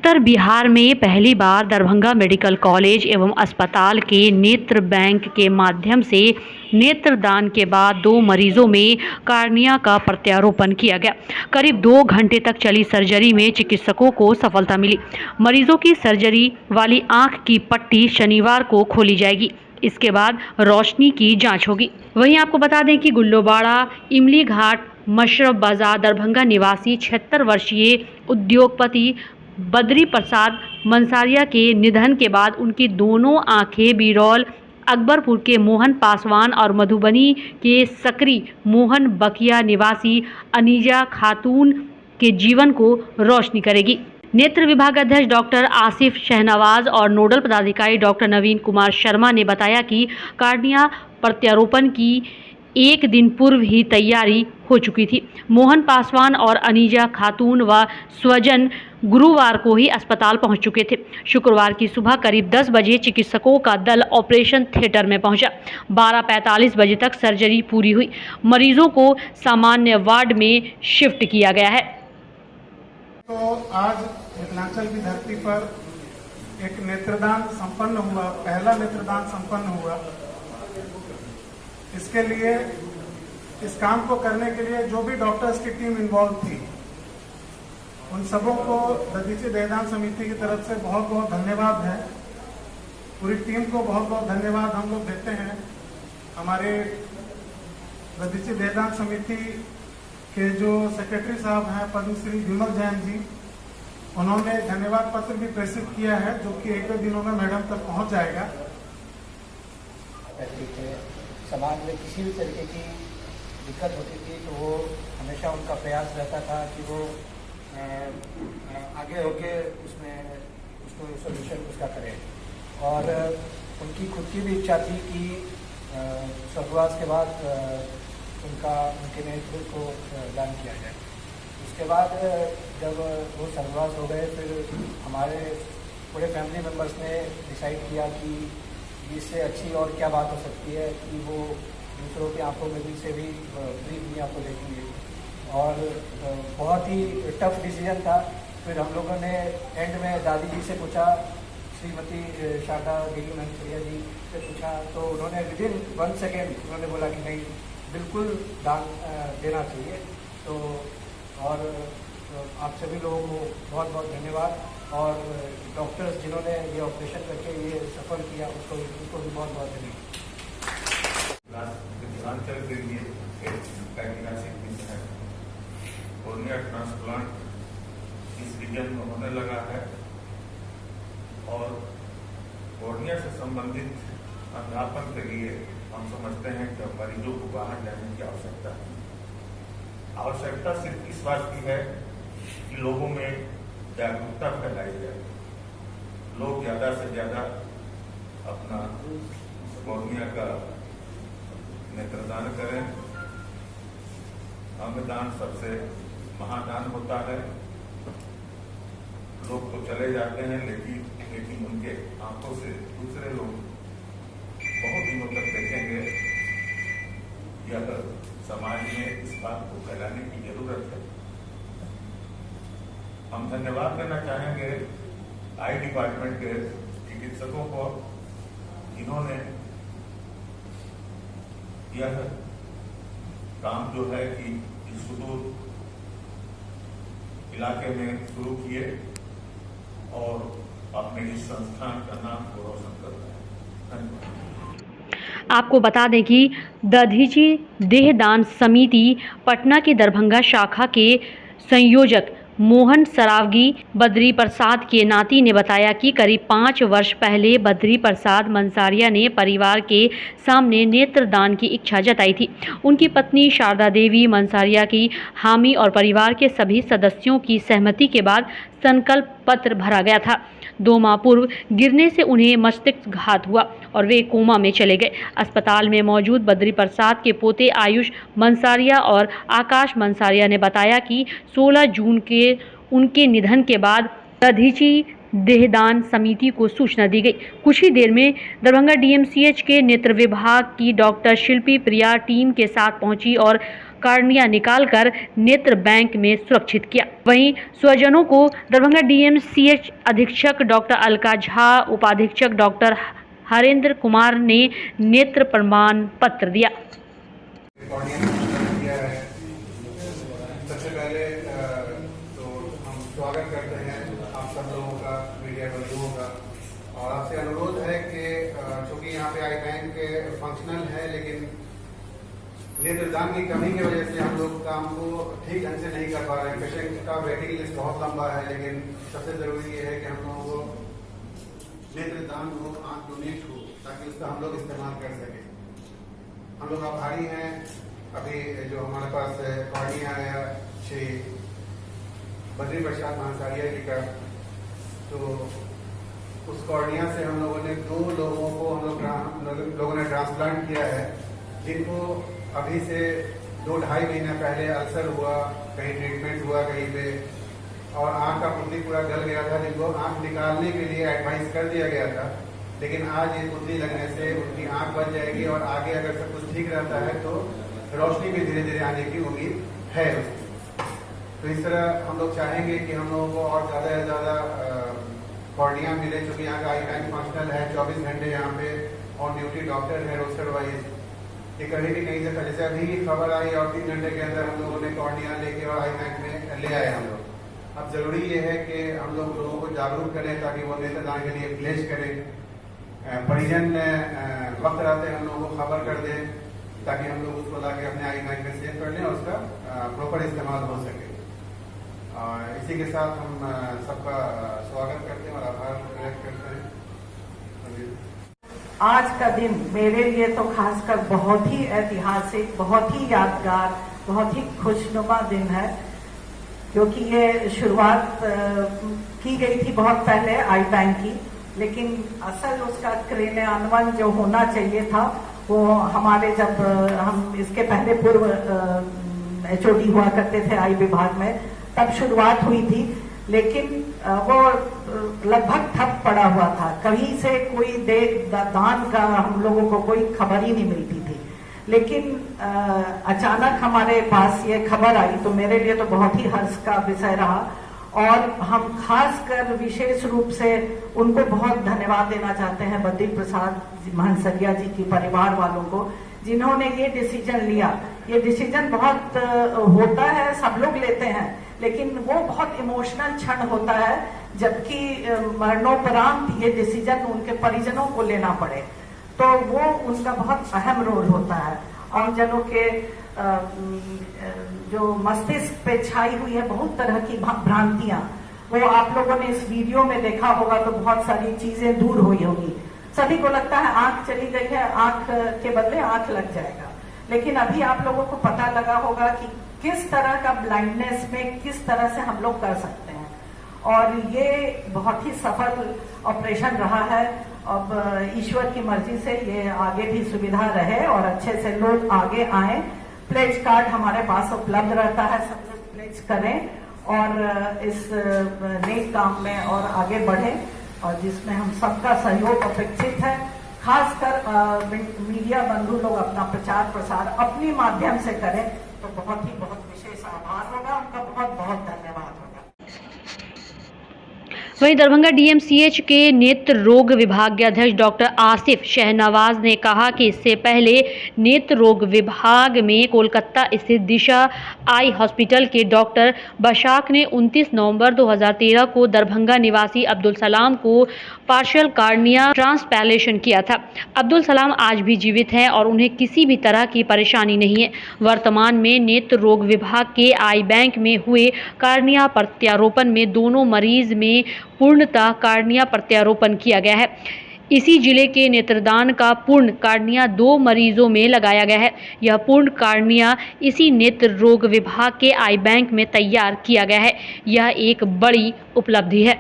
उत्तर बिहार में पहली बार Darbhanga medical college एवं अस्पताल के नेत्र बैंक के माध्यम से नेत्रदान के बाद 2 मरीजों में कार्निया का प्रत्यारोपण किया गया। करीब 2 घंटे तक चली सर्जरी में चिकित्सकों को सफलता मिली। मरीजों की सर्जरी वाली आंख की पट्टी शनिवार को खोली जाएगी। इसके बाद रोशनी की जांच होगी। वहीं आपको बता दें कि गुल्लोबाड़ा इमली घाट मशरफ बाजार दरभंगा निवासी 76 वर्षीय उद्योगपति बद्री प्रसाद मंसारिया के निधन के बाद उनकी दोनों आंखें बिरौल अकबरपुर के मोहन पासवान और मधुबनी के सकरी मोहन बकिया निवासी अनीजा खातून के जीवन को रोशनी करेगी। नेत्र विभाग अध्यक्ष डॉक्टर आसिफ शहनवाज और नोडल पदाधिकारी डॉक्टर नवीन कुमार शर्मा ने बताया कि कार्निया प्रत्यारोपण की 1 दिन पूर्व ही तैयारी हो चुकी थी। मोहन पासवान और अनीजा खातून व स्वजन गुरुवार को ही अस्पताल पहुंच चुके थे। शुक्रवार की सुबह करीब 10 बजे चिकित्सकों का दल ऑपरेशन थिएटर में पहुंचा। 12:45 बजे तक सर्जरी पूरी हुई। मरीजों को सामान्य वार्ड में शिफ्ट किया गया है। तो आज मिथिलांचल की धरती पर एक नेत्रदान संपन्न हुआ, पहला नेत्रदान संपन्न हुआ। इसके लिए, इस काम को करने के लिए जो भी डॉक्टर्स की टीम इन्वॉल्व थी, उन सबों को दधीची देहदान समिति की तरफ से बहुत बहुत धन्यवाद है। पूरी टीम को बहुत बहुत धन्यवाद हम लोग देते हैं। हमारे दधीची देहदान समिति के जो सेक्रेटरी साहब हैं पद्मश्री विमल जैन जी, उन्होंने धन्यवाद पत्र भी प्रेषित किया है, जो कि 1-2 दिनों में मैडम तक पहुंच जाएगा। समाज में किसी भी तरीके की दिक्कत होती थी तो वो हमेशा उनका प्रयास रहता था कि वो आगे होके उसको सोल्यूशन उसका करें। और उनकी खुद की भी इच्छा थी कि स्वर्गवास के बाद उनके नेत्र को दान किया जाए। उसके बाद जब वो स्वर्गवास हो गए, फिर हमारे पूरे फैमिली मेम्बर्स ने डिसाइड किया कि इससे अच्छी और क्या बात हो सकती है कि वो दूसरों की आंखों में भी से भी पूरी दुनिया को देखेंगे। और बहुत ही टफ डिसीजन था। फिर हम लोगों ने एंड में दादी जी से पूछा, श्रीमती शारदा देवी मंसरिया जी से पूछा, तो उन्होंने विदिन 1 सेकेंड उन्होंने बोला कि नहीं, बिल्कुल दान देना चाहिए। तो और आप सभी लोगों को बहुत बहुत धन्यवाद। और डॉक्टर्स जिन्होंने ये ऑपरेशन करके ये सफल किया, उनको भी बहुत बहुत धन्यवाद। मिथिलांचल के लिए एक ऐतिहासिक दिन है। कॉर्निया ट्रांसप्लांट इस रीजन में होने लगा है और कॉर्निया से संबंधित अंधापन के लिए हम समझते हैं कि मरीजों को बाहर जाने की आवश्यकता है। आवश्यकता सिर्फ इस बात की है कि लोगों में जागरूकता फैलाई जाए, लोग ज्यादा से ज्यादा अपना कॉर्निया का नेत्रदान करें। अंगदान सबसे महादान होता है। लोग तो चले जाते हैं, लेकिन उनके आंखों से दूसरे लोग बहुत दिनों तक देखेंगे। यह समाज में इस बात को फैलाने की जरूरत है। हम धन्यवाद देना चाहेंगे आई डिपार्टमेंट के चिकित्सकों को, जिन्होंने यह काम जो है कि इस सुदूर इलाके में शुरू किए और अपने इस संस्थान का नाम को रोशन कर रहे हैं। धन्यवाद। आपको बता दें कि दधीची देहदान समिति पटना की दरभंगा शाखा के संयोजक मोहन सरावगी बद्री प्रसाद के नाती ने बताया कि करीब 5 वर्ष पहले बद्री प्रसाद मंसारिया ने परिवार के सामने नेत्रदान की इच्छा जताई थी। उनकी पत्नी शारदा देवी मंसारिया की हामी और परिवार के सभी सदस्यों की सहमति के बाद संकल्प पत्र भरा गया था। 2 माह पूर्व गिरने से उन्हें मस्तिष्कघात हुआ और वे कोमा में चले गए। अस्पताल में मौजूद बद्री प्रसाद के पोते आयुष मंसारिया और आकाश मंसारिया ने बताया कि 16 जून के उनके निधन के बाद दधीची देहदान समिति को सूचना दी गई। कुछ ही देर में दरभंगा डीएमसीएच के नेत्र विभाग की डॉक्टर शिल्पी प्रिया टीम के साथ पहुंची और कार्निया निकालकर नेत्र बैंक में सुरक्षित किया। वहीं स्वजनों को दरभंगा डीएमसीएच अधीक्षक डॉक्टर अलका झा, उपाधीक्षक डॉक्टर हरेंद्र कुमार ने नेत्र प्रमाण पत्र दिया। सबसे पहले तो हम स्वागत करते हैं आप सब लोगों का, मीडिया बंधुओं का, और आपसे अनुरोध है कि चूंकि यहाँ पे आई बैंक फंक्शनल है, लेकिन नेत्रदान की कमी की वजह से हम लोग काम को ठीक ढंग से नहीं कर पा रहे हैं। पेशेंट का वेटिंग लिस्ट बहुत लंबा है, लेकिन सबसे जरूरी ये है कि हम लोगों को नेत्रदान हो, आंख डोनेट हो, ताकि उसका हम लोग इस्तेमाल कर सकें। हम लोग आभारी हैं। अभी जो हमारे पास कार्निया आया श्री बद्री प्रसाद महासारिया जी का, तो उस कार्निया से हम लोगों ने 2 लोगों को हम लोगों ने ट्रांसप्लांट किया है, जिनको अभी से 2-2.5 महीना पहले अल्सर हुआ, कहीं ट्रीटमेंट हुआ कहीं पे, और आंख का पुतली पूरा गल गया था, जिनको आंख निकालने के लिए एडवाइस कर दिया गया था। लेकिन आज ये पुतली लगने से उनकी आंख बच जाएगी और आगे अगर सब कुछ ठीक रहता है तो रोशनी भी धीरे धीरे आने की उम्मीद है उसकी। तो इस तरह हम लोग चाहेंगे कि हम लोगों को और ज़्यादा से ज़्यादा कार्निया मिले, क्योंकि यहाँ का आई बैंक फंक्शनल है, 24 घंटे यहाँ पे ऑन ड्यूटी डॉक्टर है रोस्टर वाइज। ये कहीं भी कहीं से जैसे अभी खबर आई और 3 घंटे के अंदर हम लोगों ने कार्निया लेके और आई बैंक में ले आए हम लोग। अब जरूरी ये है कि हम लोगों को जागरूक करें ताकि वो नेत्रदान के लिए प्लेज करें। परिजन वक्त रहते हम लोगों को खबर कर दें ताकि हम लोग उसको लाके अपने आई बैंक में सेव कर लें और उसका प्रॉपर इस्तेमाल हो सके। इसी के साथ हम सबका स्वागत करते हैं और आभार व्यक्त करते हैं। आज का दिन मेरे लिए तो खासकर बहुत ही ऐतिहासिक, बहुत ही यादगार, बहुत ही खुशनुमा दिन है, क्योंकि ये शुरुआत की गई थी बहुत पहले आई बैंक की, लेकिन असल उसका क्रियान्वयन जो होना चाहिए था वो हमारे जब हम इसके पहले पूर्व HOD हुआ करते थे आई विभाग में, तब शुरुआत हुई थी, लेकिन वो लगभग ठप पड़ा हुआ था। कहीं से कोई दान का हम लोगों को कोई खबर ही नहीं मिलती थी। लेकिन अचानक हमारे पास ये खबर आई तो मेरे लिए तो बहुत ही हर्ष का विषय रहा, और हम खासकर विशेष रूप से उनको बहुत धन्यवाद देना चाहते हैं बद्री प्रसाद महासारिया जी की परिवार वालों को, जिन्होंने ये डिसीजन लिया। ये डिसीजन बहुत होता है, सब लोग लेते हैं, लेकिन वो बहुत इमोशनल क्षण होता है जबकि मरणोपरांत ये डिसीजन उनके परिजनों को लेना पड़े, तो वो उनका बहुत अहम रोल होता है। और जनों के जो मस्तिष्क पे छाई हुई है बहुत तरह की भ्रांतियां, वो आप लोगों ने इस वीडियो में देखा होगा तो बहुत सारी चीजें दूर हुई होगी। सभी को लगता है आंख चली गई है, आंख के बदले आंख लग जाएगा, लेकिन अभी आप लोगों को पता लगा होगा कि किस तरह का ब्लाइंडनेस में किस तरह से हम लोग कर सकते हैं, और ये बहुत ही सफल ऑपरेशन रहा है। अब ईश्वर की मर्जी से ये आगे भी सुविधा रहे और अच्छे से लोग आगे आए। प्लेज कार्ड हमारे पास उपलब्ध रहता है, सब लोग प्लेज करें और इस नेक काम में और आगे बढ़े, और जिसमें हम सबका सहयोग अपेक्षित है। खासकर मीडिया बंधु लोग अपना प्रचार प्रसार अपने माध्यम से करें तो बहुत विशेष आभार होगा, उनका बहुत बहुत धन्यवाद होगा। वहीं दरभंगा डीएमसीएच के नेत्र रोग विभाग के अध्यक्ष डॉक्टर आसिफ शहनवाज ने कहा कि इससे पहले नेत्र रोग विभाग में कोलकाता स्थित दिशा आई हॉस्पिटल के डॉक्टर बशाक ने 29 नवंबर 2013 को दरभंगा निवासी अब्दुल सलाम को पार्शियल कार्निया ट्रांसप्लांटेशन किया था। अब्दुल सलाम आज भी जीवित हैं और उन्हें किसी भी तरह की परेशानी नहीं है। वर्तमान में नेत्र रोग विभाग के आई बैंक में हुए कार्निया प्रत्यारोपण में दोनों मरीज में पूर्णतः कार्निया प्रत्यारोपण किया गया है। इसी जिले के नेत्रदान का पूर्ण कार्निया 2 मरीजों में लगाया गया है। यह पूर्ण कार्निया इसी नेत्र रोग विभाग के आई बैंक में तैयार किया गया है। यह एक बड़ी उपलब्धि है।